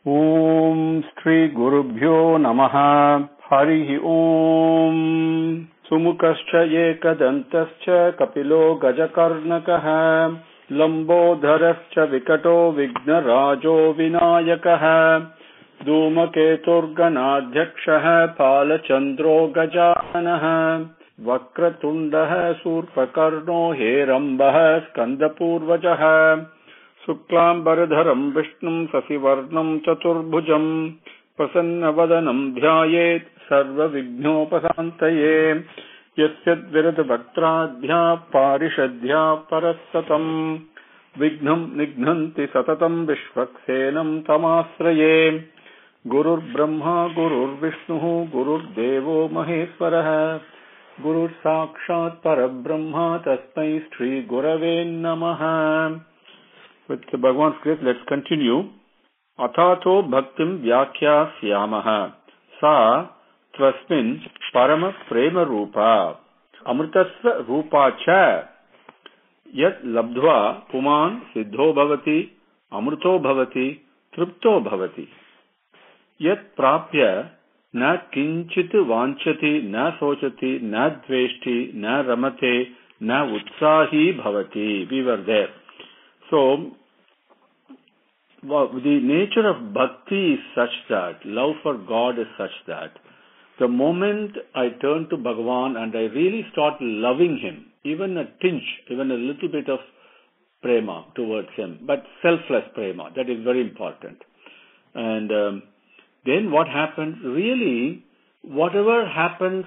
Om Shri Gurubhyo Namaha Harihi Om Sumukascha Ekadantascha Kapilo Gajakarnakaha Lambodharascha Vikato Vignarajo Vinayakaha Dhumaketurganadhyakshaha Palachandro Gajanaha Vakratundaha Surpakarno Herambaha Skandapurvajaha Suklam Baradharam Vishnum Sasivarnam Chaturbhujam Prasannavadanam Dhyayet Sarva Vignopasantaye Yasyad Virata Bhaktradhya Parishadhya Parasatam Vignam Nignanti Satatam Vishvaksenam Tamasraye Gurur Brahma Gurur Vishnu Gurur Devo Maheswaraha Gurur Sakshat Parabrahma Tasmai Shri Gurave Namaha. With the Bhagavan's grace, let's continue. Athato bhaktim vyakya syamaha sa tvasmin parama prema rupa amritasva rupa cha yat labdhva puman siddho bhavati amrito bhavati tripto bhavati yat prapya na kinchit vanchati na sochati na dveshti na ramate na utsahi bhavati. We were there. So, the nature of bhakti is such that, love for God is such that, the moment I turn to Bhagavan and I really start loving Him, even a tinge, even a little bit of prema towards Him, but selfless prema, that is very important. And then what happens, really, whatever happens,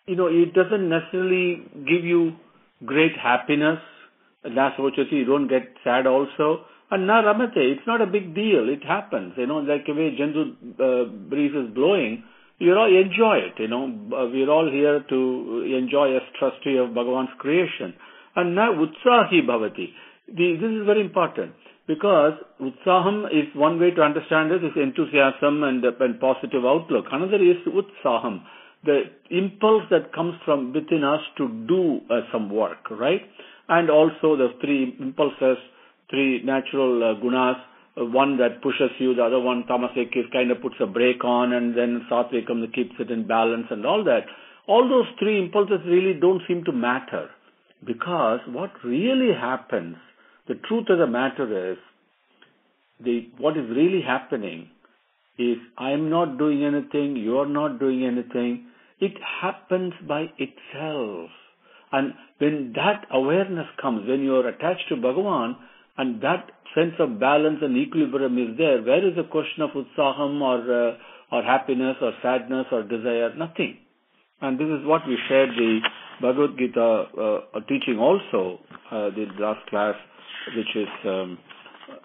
it doesn't necessarily give you great happiness. You don't get sad also. And na ramate, it's not a big deal. It happens, like a way gentle breeze is blowing. You all enjoy it, We're all here to enjoy as trustee of Bhagavan's creation. And na utsahi bhavati. This is very important because utsaham is one way to understand it, is enthusiasm and positive outlook. Another is utsaham, the impulse that comes from within us to do some work, right? And also the three impulses, three natural gunas, one that pushes you, the other one, tamasik, kind of puts a brake on, and then satvikam keeps it in balance and all that. All those three impulses really don't seem to matter because what really happens, the truth of the matter is, what is really happening is I'm not doing anything, you're not doing anything. It happens by itself. And when that awareness comes, when you are attached to Bhagavan, and that sense of balance and equilibrium is there, where is the question of utsaham or happiness or sadness or desire? Nothing. And this is what we shared the Bhagavad Gita teaching also, the last class, which is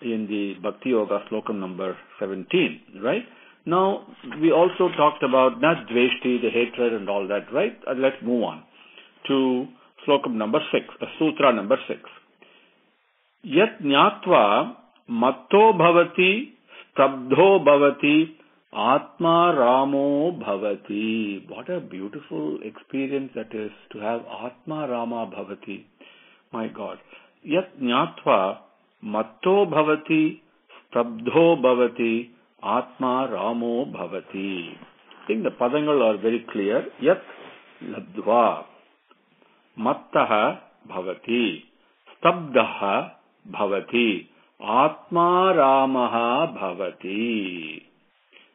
in the Bhakti Yoga slokam number 17, right? Now, we also talked about not dveshti, the hatred and all that, right? Let's move on to slokam number 6, sutra number 6. Yat nyatva matto bhavati stabdho bhavati atma ramo bhavati. What a beautiful experience that is to have atma rama bhavati. My God. Yat nyatva matto bhavati stabdho bhavati atma ramo bhavati. I think the padangal are very clear. Yat labdva mattaha bhavati stabdaha bhavati atma ramaha bhavati.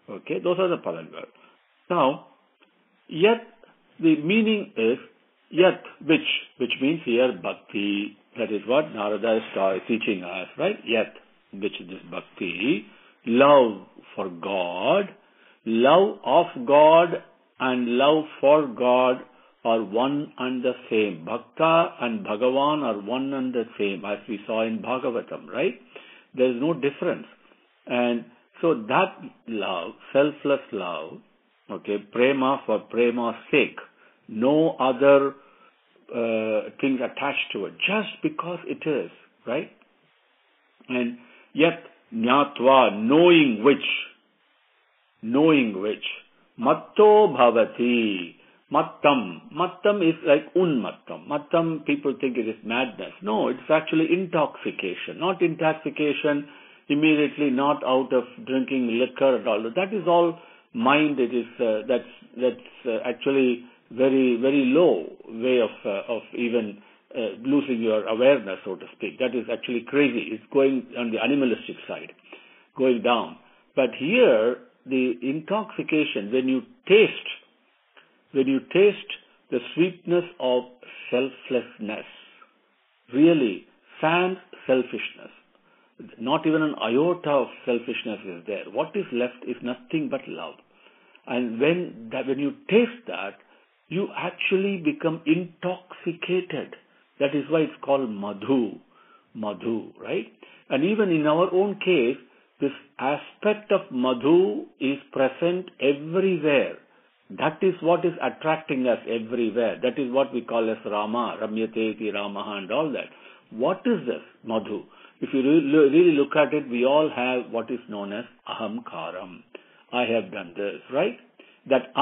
Okay, those are the padangal. Now, yat, the meaning is yat, which means here bhakti. That is what Narada is teaching us, right? Yat, which is this bhakti, love for God, love of God and love for God are one and the same. Bhakta and Bhagavan are one and the same, as we saw in Bhagavatam, right? There is no difference. And so that love, selfless love, okay, prema for prema's sake, no other things attached to it, just because it is, right? And yet, jnatva, knowing which, matto bhavati, mattam is like unmattam. Mattam, people think it is madness. No, it's actually intoxication. Not intoxication immediately, not out of drinking liquor and all. That is all mind. It is that's actually very very low way of even losing your awareness, so to speak. That is actually crazy. It's going on the animalistic side, going down. But here, the intoxication, when you taste the sweetness of selflessness, really sans selfishness, not even an iota of selfishness is there. What is left is nothing but love. And when you taste that, you actually become intoxicated. That is why it's called madhu, right? And even in our own case, this aspect of madhu is present everywhere. That is what is attracting us everywhere. That is what we call as Rama, Ramyateti Ramaha and all that. What is this madhu? If you really look at it, we all have what is known as ahamkaram. I have done this, right? That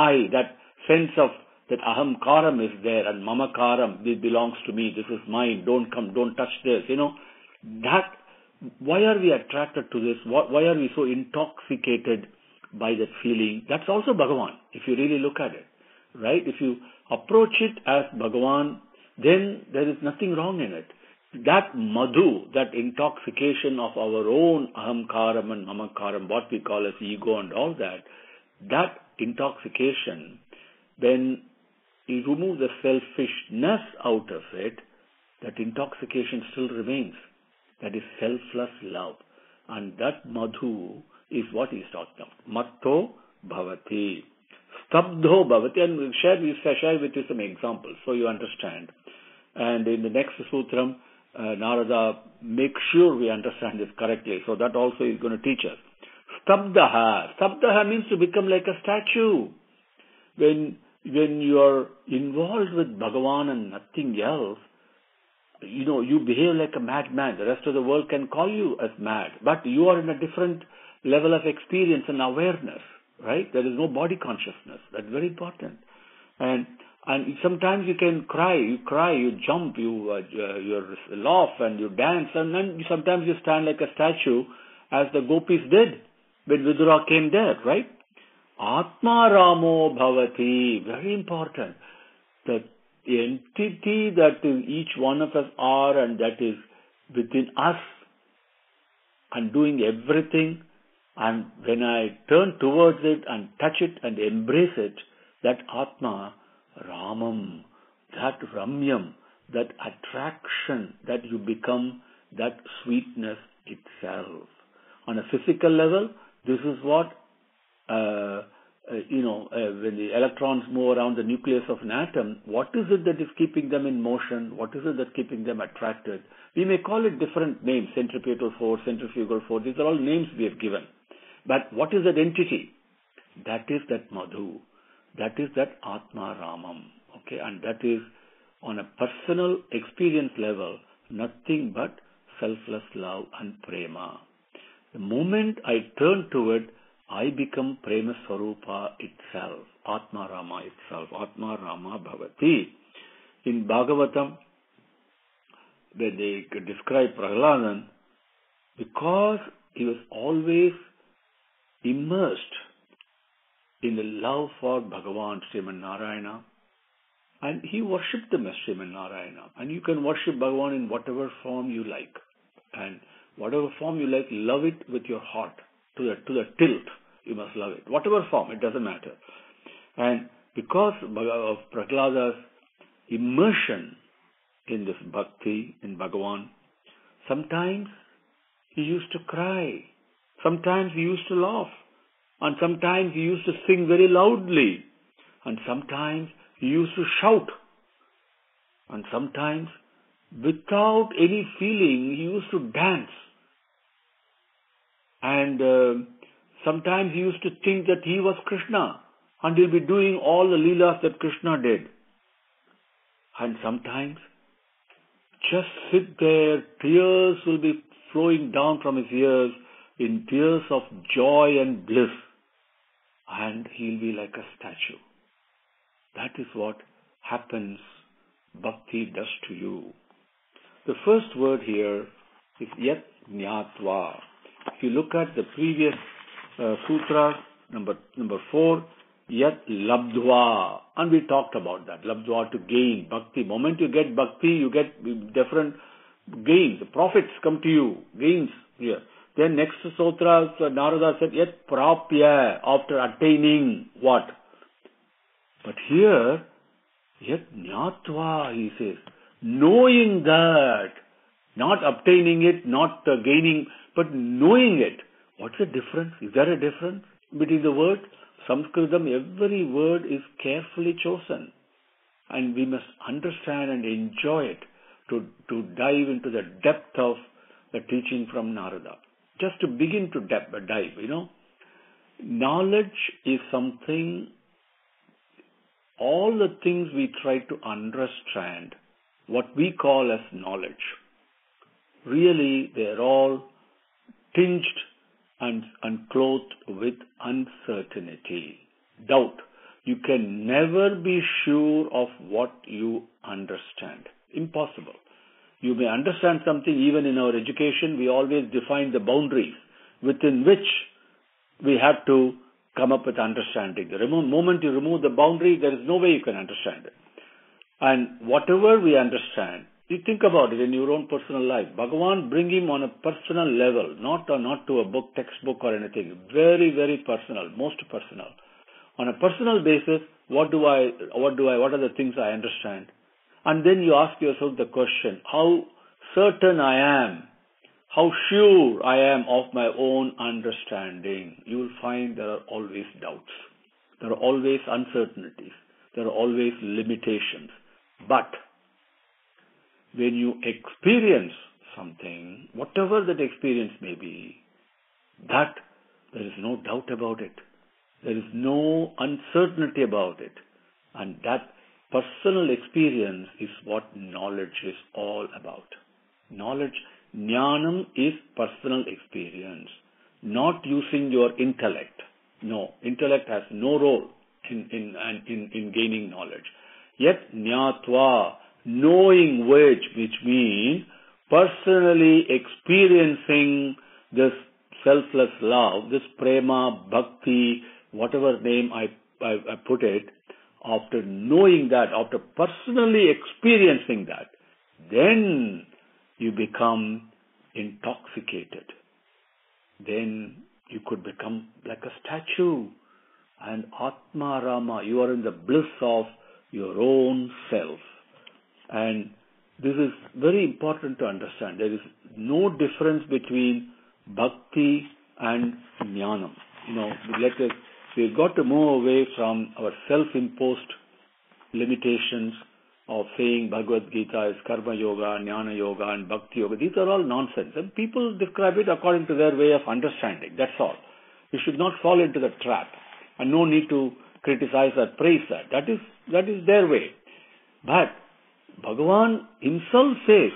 sense of that ahamkaram is there, and mamakaram, this belongs to me, this is mine, don't touch this, that, why are we attracted to this? Why are we so intoxicated by that feeling? That's also Bhagavan, if you really look at it, right? If you approach it as Bhagavan, then there is nothing wrong in it. That madhu, that intoxication of our own ahamkaram and mamakaram, what we call as ego and all that intoxication, when you remove the selfishness out of it, that intoxication still remains. That is selfless love. And that madhu is what he is talking about. Matto bhavati. Stabdho bhavati. And we'll share with you some examples so you understand. And in the next sutram, Narada, make sure we understand this correctly. So that also is going to teach us. Stabdaha. Stabdaha means to become like a statue. When you are involved with Bhagavan and nothing else, you behave like a madman. The rest of the world can call you as mad. But you are in a different level of experience and awareness, right? There is no body consciousness. That's very important. And sometimes you can cry, you jump, you laugh and you dance, and then sometimes you stand like a statue, as the gopis did when Vidura came there, right? Atma Ramo Bhavati, very important. The entity that each one of us are, and that is within us and doing everything, and when I turn towards it and touch it and embrace it, that Atma Ramam, that Ramyam, that attraction, that you become that sweetness itself. On a physical level, this is what, when the electrons move around the nucleus of an atom, what is it that is keeping them in motion? What is it that's keeping them attracted? We may call it different names, centripetal force, centrifugal force. These are all names we have given. But what is that entity? That is that madhu. That is that Atma Ramam. Okay, and that is on a personal experience level, nothing but selfless love and prema. The moment I turn to it, I become Prema Swarupa itself, Atma Rama itself, Atma Rama Bhavati. In Bhagavatam, when they describe Prahladan, because he was always immersed in the love for Bhagavan, Sriman Narayana, and he worshipped them as Sriman Narayana. And you can worship Bhagavan in whatever form you like. And whatever form you like, love it with your heart, to the tilt. You must love it. Whatever form, it doesn't matter. And because of Prahlada's immersion in this bhakti, in Bhagavan, sometimes he used to cry. Sometimes he used to laugh. And sometimes he used to sing very loudly. And sometimes he used to shout. And sometimes, without any feeling, he used to dance. And sometimes he used to think that he was Krishna and he'll be doing all the leelas that Krishna did. And sometimes, just sit there, tears will be flowing down from his ears in tears of joy and bliss. And he'll be like a statue. That is what happens, bhakti does to you. The first word here is yat jnatva. If you look at the previous sutra, number 4, Yat Labdhva, and we talked about that. Labdhva, to gain bhakti. Moment you get bhakti, you get different gains. Profits come to you, gains here. Then next sutra, Narada said, Yat Prapya, after attaining what? But here, Yat Jnatva, he says, knowing that, not obtaining it, not gaining, but knowing it. What's the difference? Is there a difference between the words? Sanskritam, every word is carefully chosen. And we must understand and enjoy it to dive into the depth of the teaching from Narada. Just to begin to dive, knowledge is something, all the things we try to understand, what we call as knowledge, really they're all tinged and clothed with uncertainty, doubt. You can never be sure of what you understand. Impossible. You may understand something. Even in our education, we always define the boundaries within which we have to come up with understanding. The moment you remove the boundary, there is no way you can understand it. And whatever we understand, you think about it in your own personal life. Bhagavan bring him on a personal level, not to a book, textbook or anything. Very, very personal, most personal. On a personal basis, what are the things I understand? And then you ask yourself the question, how certain I am, how sure I am of my own understanding. You will find there are always doubts. There are always uncertainties. There are always limitations. But when you experience something, whatever that experience may be, that there is no doubt about it. There is no uncertainty about it. And that personal experience is what knowledge is all about. Knowledge, jnanam, is personal experience, not using your intellect. No, intellect has no role in gaining knowledge. Yet jnatva, knowing which means personally experiencing this selfless love, this prema, bhakti, whatever name I put it, after knowing that, after personally experiencing that, then you become intoxicated. Then you could become like a statue. And Atma Rama, you are in the bliss of your own self. And this is very important to understand. There is no difference between bhakti and jnanam. We've got to move away from our self-imposed limitations of saying Bhagavad Gita is Karma Yoga, Jnana Yoga and Bhakti Yoga. These are all nonsense. And people describe it according to their way of understanding. That's all. You should not fall into the trap. And no need to criticize or praise that. That is their way. But Bhagavan himself says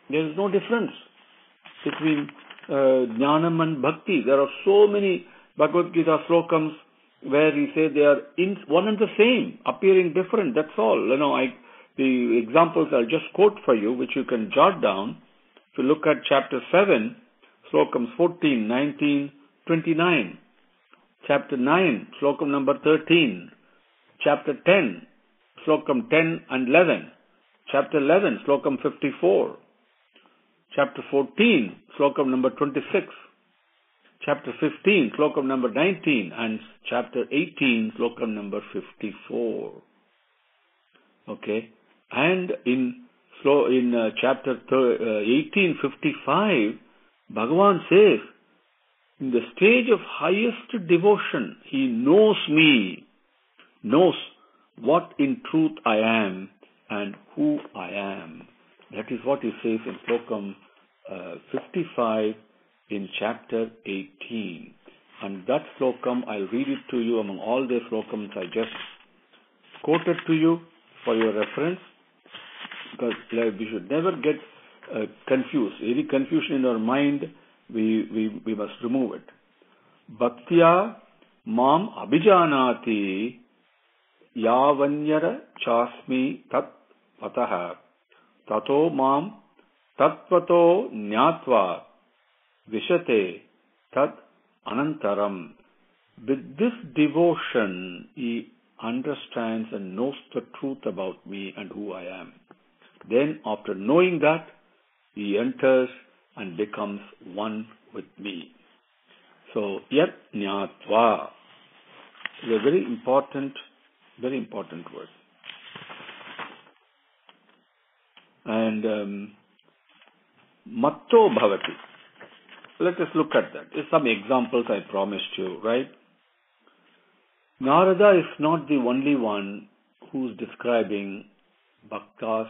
there is no difference between Jnanam and Bhakti. There are so many Bhagavad Gita slokams where he says they are one and the same, appearing different. That's all. The examples I'll just quote for you, which you can jot down. If you look at chapter 7, slokams 14, 19, 29. Chapter 9, slokam number 13. Chapter 10, slokam 10 and 11. Chapter 11, slokam 54. Chapter 14, slokam number 26. Chapter 15, slokam number 19. And chapter 18, slokam number 54. Okay. And in chapter 1855, Bhagavan says, in the stage of highest devotion, he knows me, knows what in truth I am and who I am. That is what he says in slokam 55 in chapter 18. And that slokam, I'll read it to you among all the slokams I just quoted to you for your reference, because we should never get confused. Any confusion in our mind, we must remove it. Bhaktya mam abhijanati yavanyara chasmi tat pataha tato mam tatvato jnatva vishate Tad Anantaram. With this devotion, he understands and knows the truth about me and who I am. Then, after knowing that, he enters and becomes one with me. So, yat jnatva is a very important word. And matto bhavati. Let us look at that. There's some examples I promised you, right? Narada is not the only one who's describing bhaktas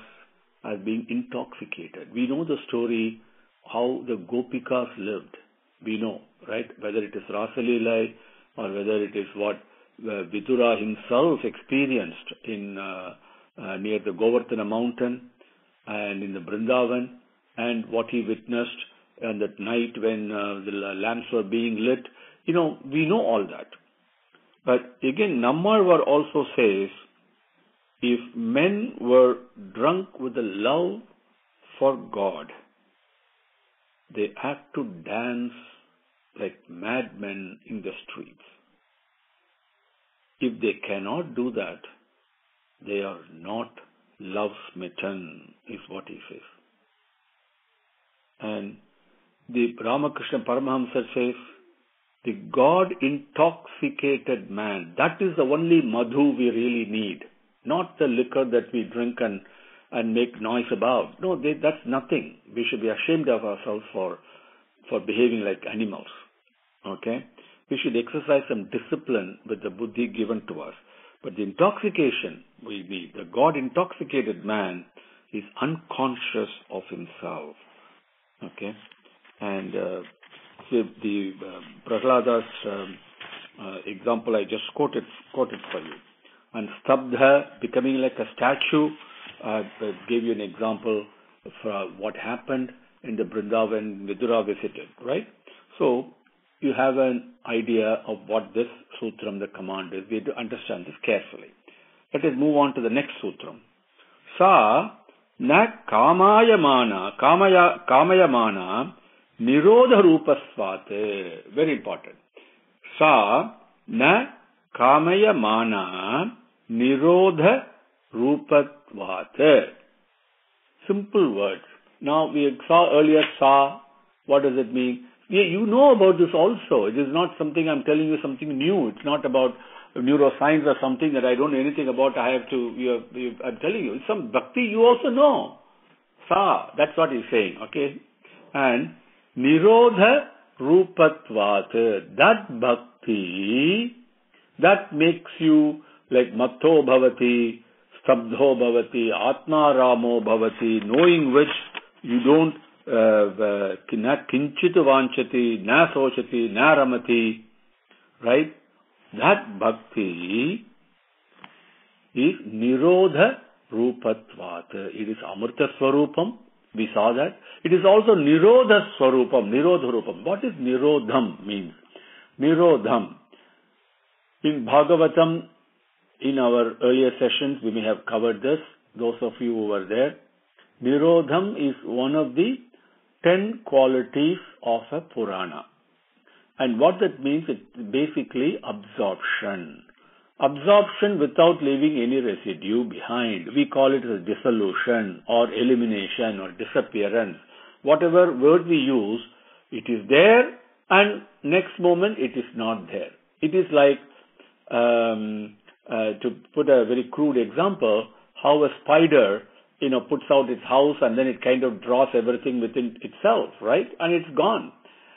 as being intoxicated. We know the story how the Gopikas lived. We know, right? Whether it is Rasalila or whether it is what Vidura himself experienced in near the Govardhana mountain and in the Vrindavan, and what he witnessed on that night when the lamps were being lit. We know all that. But again, Nammalvar also says, if men were drunk with the love for God, they had to dance like madmen in the streets. If they cannot do that, they are not love-smitten, is what he says. And the Ramakrishna Paramahamsa says, the God-intoxicated man, that is the only madhu we really need. Not the liquor that we drink and make noise about. No, that's nothing. We should be ashamed of ourselves for behaving like animals. Okay? We should exercise some discipline with the buddhi given to us. But the intoxication we need, the God-intoxicated man is unconscious of himself. Okay? And the Prahlada's example I just quoted for you. And Stabdha, becoming like a statue, I gave you an example of what happened in the Vrindavan Vidura visited, right? So, you have an idea of what this sutram, the command is. We have to understand this carefully. Let us move on to the next sutram. Sa na kamayamana nirodha rupasvate. Very important. Sa na kamayamana nirodha rupasvate. Simple words. Now we saw earlier sa. What does it mean? Yeah, you know about this also. It is not something I'm telling you something new. It's not about neuroscience or something that I don't know anything about. I'm telling you. It's some bhakti you also know. Sa, that's what he's saying. Okay? And nirodha rupatvat. That bhakti, that makes you like matto bhavati, stabdho bhavati, atma ramo bhavati, knowing which you don't na kinchit vanchati, na sochati, na ramati, right? That bhakti is nirodha rupatvat. It is amrita swarupam. We saw that. It is also nirodha swarupam, nirodha rupam. What is nirodham means? Nirodham. In Bhagavatam, in our earlier sessions, we may have covered this. Those of you who were there. Nirodham is one of the 10 qualities of a Purana. And what that means, it's basically absorption. Absorption without leaving any residue behind. We call it as dissolution or elimination or disappearance. Whatever word we use, it is there and next moment it is not there. It is like, to put a very crude example, how a spider puts out its house and then it kind of draws everything within itself, right? And it's gone.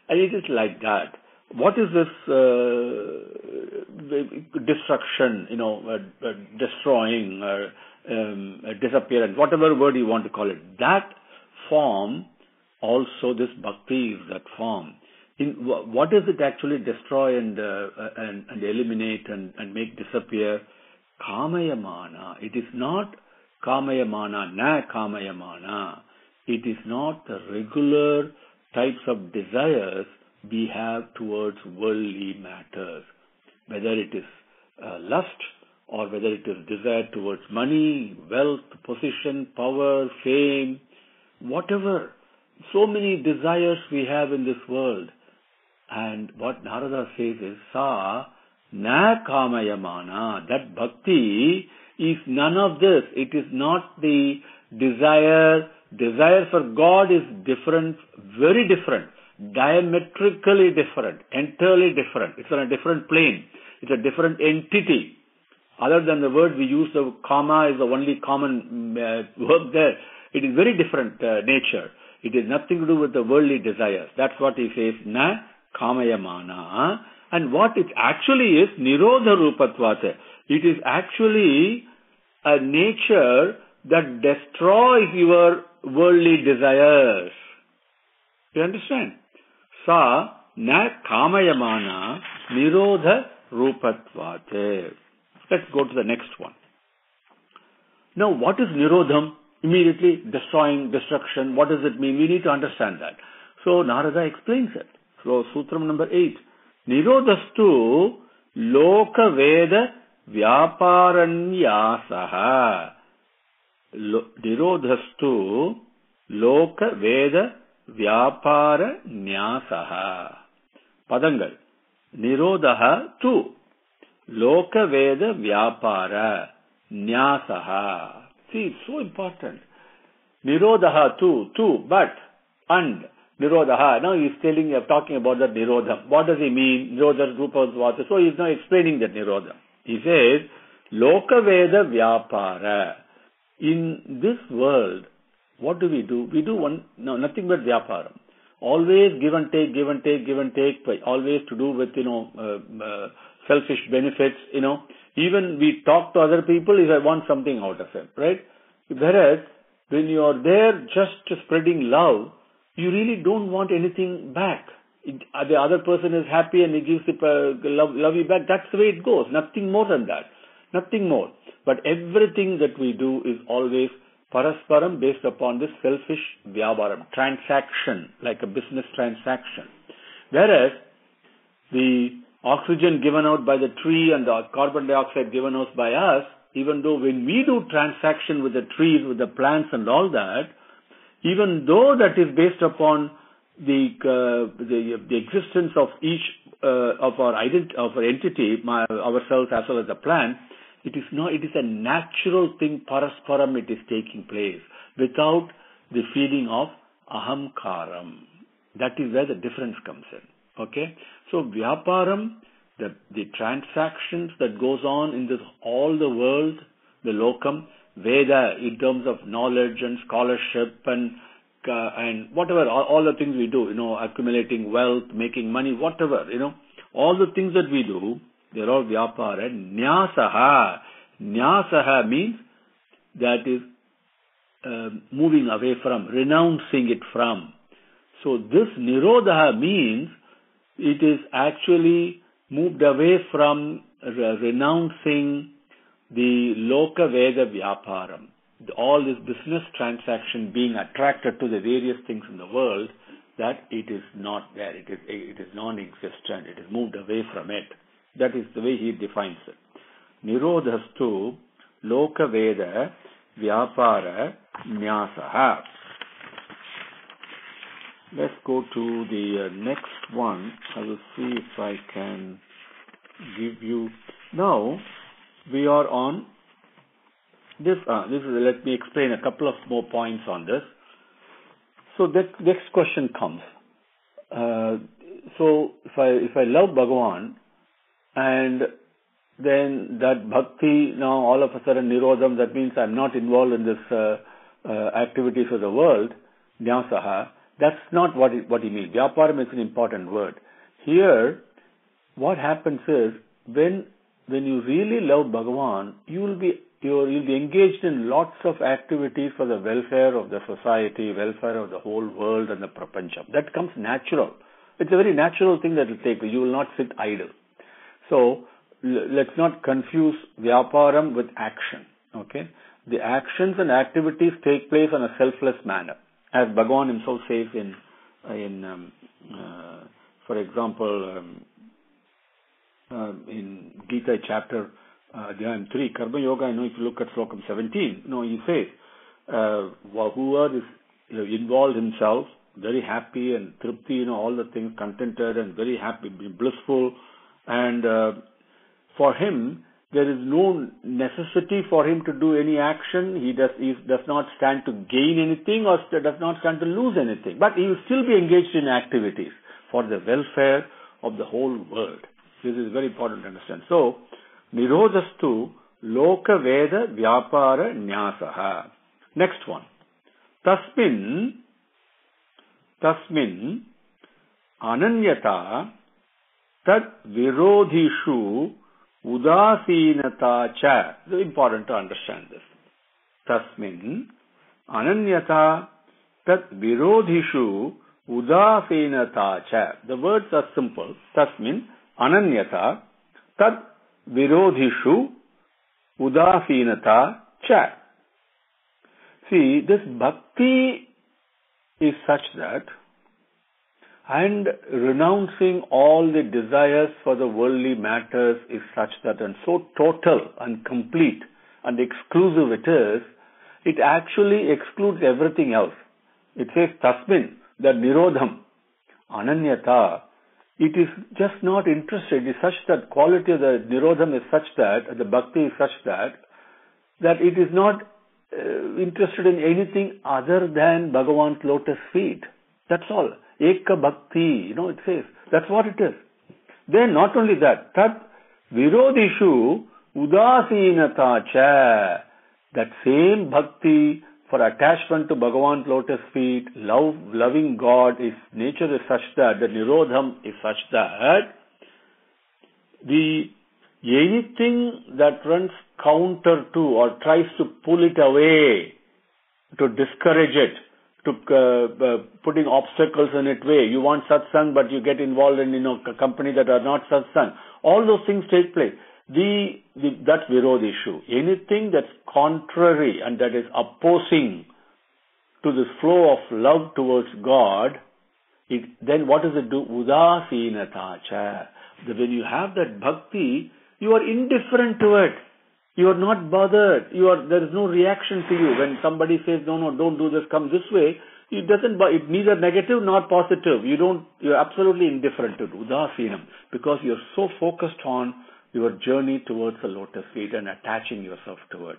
And it is like that. What is this destruction, destroying, disappearance, whatever word you want to call it? That form, also this bhakti is that form. What does it actually destroy and eliminate and make disappear? Kamayamana. It is not kamayamana, na kamayamana. It is not the regular types of desires we have towards worldly matters. Whether it is lust or whether it is desire towards money, wealth, position, power, fame, whatever. So many desires we have in this world. And what Narada says is, Sa na kamayamana. That bhakti is none of this. It is not the desire. Desire for God is different, very different, diametrically different, entirely different. It's on a different plane. It's a different entity. Other than the word we use, the kama is the only common verb there. It is very different nature. It is nothing to do with the worldly desires. That's what he says, na kamayamana. And what it actually is, nirodha rupatvate. It is actually a nature that destroys your worldly desires. You understand? Sa na kamayamana nirodha rupatvate. Let's go to the next one. Now, what is nirodham? Immediately destroying, destruction. What does it mean? We need to understand that. So Narada explains it. So Sutram number 8. Nirodhastu loka veda vyaparanyasaha. Nirodhastu loka veda vyaparanyasaha. Padangal. Nirodha tu loka veda vyapara nyasaha. See, it's so important. Nirodha tu, but, and, Nirodha. Now he's talking about the Nirodha. What does he mean? Nirodha Rupa Vata. So he's now explaining that Nirodha. He says, Loka Veda Vyapara. In this world, what do? We do nothing but Vyapara. Always give and take, always to do with, selfish benefits, Even we talk to other people if I want something out of it, right? Whereas, when you are there just spreading love, you really don't want anything back. The other person is happy and he gives love you back. That's the way it goes. Nothing more than that. Nothing more. But everything that we do is always parasparam, based upon this selfish vyavaram, transaction, like a business transaction. Whereas, the oxygen given out by the tree and the carbon dioxide given out by us, even though when we do transaction with the trees, with the plants and all that, even though that is based upon the existence of each of our entity, ourselves as well as the plant, it is a natural thing, parasparam, it is taking place without the feeling of ahamkaram. That is where the difference comes in. Okay, so vyaparam, the transactions that goes on in all the world, the lokam, Veda in terms of knowledge and scholarship and whatever, all the things we do, accumulating wealth, making money, whatever, all the things that we do, they're all vyapara. Nyasaha. Nyasaha means that is moving away from, renouncing it from. So this nirodha means it is actually moved away from renouncing the loka veda vyaparam. All this business transaction being attracted to the various things in the world, that it is not there. It is non-existent. It is moved away from it. That is the way he defines it. Nirodhastu loka veda vyapara nyasaha. Let's go to the next one. I will see if I can give you. Now, we are on this. Let me explain a couple of more points on this. So, the next question comes. So, if I love Bhagavan, and then that bhakti, now all of a sudden nirodham, that means I'm not involved in this activities of the world, nyasaha. That's not what he means. Vyaparam is an important word. Here, what happens is, when you really love Bhagavan, you'll be engaged in lots of activities for the welfare of the society, welfare of the whole world and the prapancham. That comes natural. It's a very natural thing that will take place. You will not sit idle. So, let's not confuse Vyaparam with action. Okay? The actions and activities take place in a selfless manner. As Bhagavan himself says for example, in Gita chapter Adhyayam 3, Karma Yoga, if you look at Slokam 17, he says, whoever is involved himself very happy and tripti, all the things, contented and very happy, blissful. And for him, there is no necessity for him to do any action. He does not stand to gain anything or does not stand to lose anything. But he will still be engaged in activities for the welfare of the whole world. This is very important to understand. So, Nirodhastu Loka Veda Vyapara Nyasaha. Next one. Tasmin Ananyata Tad Virodhishu Udasinata Cha. Very important to understand this. Tasmin Ananyata Tad Virodhishu Udasinata Cha. The words are simple. Tasmin Ananyata Tad Virodhishu Udasinata Cha. See, this bhakti is such that, and renouncing all the desires for the worldly matters is such that, and so total and complete and exclusive it is, it actually excludes everything else. It says tasmin, the nirodham, ananyata. It is just not interested. It is such that quality of the nirodham is such that, the bhakti is such that it is not interested in anything other than Bhagavan's lotus feet. That's all. Eka bhakti, it says. That's what it is. Then not only that, tat virodhishu udasinata cha. That same bhakti for attachment to Bhagavan's lotus feet, loving God, is nature is such that, the nirodham is such that, anything that runs counter to or tries to pull it away, to discourage it, to putting obstacles in its way. You want satsang, but you get involved in company that are not satsang. All those things take place. That's virodhishu. Anything that's contrary and that is opposing to this flow of love towards God, then what does it do? Udasinata cha. When you have that bhakti, you are indifferent to it. You are not bothered. There is no reaction to you. When somebody says, no, don't do this, come this way, it's neither negative nor positive. You're absolutely indifferent to it. Udasinam. Because you're so focused on your journey towards the lotus feet and attaching yourself to it.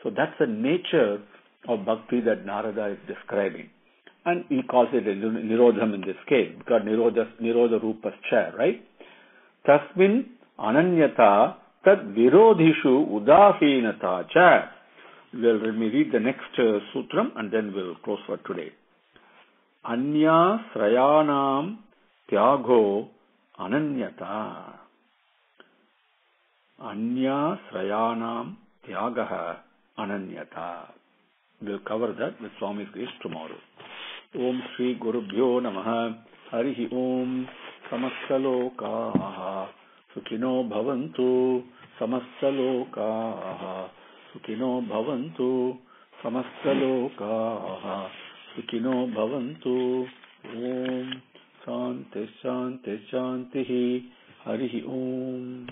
So that's the nature of bhakti that Narada is describing. And he calls it a nirodham in this case, because nirodha rupas cha, right? Tasmin ananyata tad virodhishu udasinata cha. Well, let me read the next sutram and then we'll close for today. Anya srayanam tyago ananyata. Anya srayanam tyagaha ananyata. We'll cover that with Swami's grace tomorrow. Om Shri Gurubhyo Namaha. Harihi Om. Samastalokaha Sukhino Bhavantu. Samastalokaha Sukhino Bhavantu. Samastalokaha Sukhino Bhavantu. Om Shanti Shanti Shanti. Harihi Om.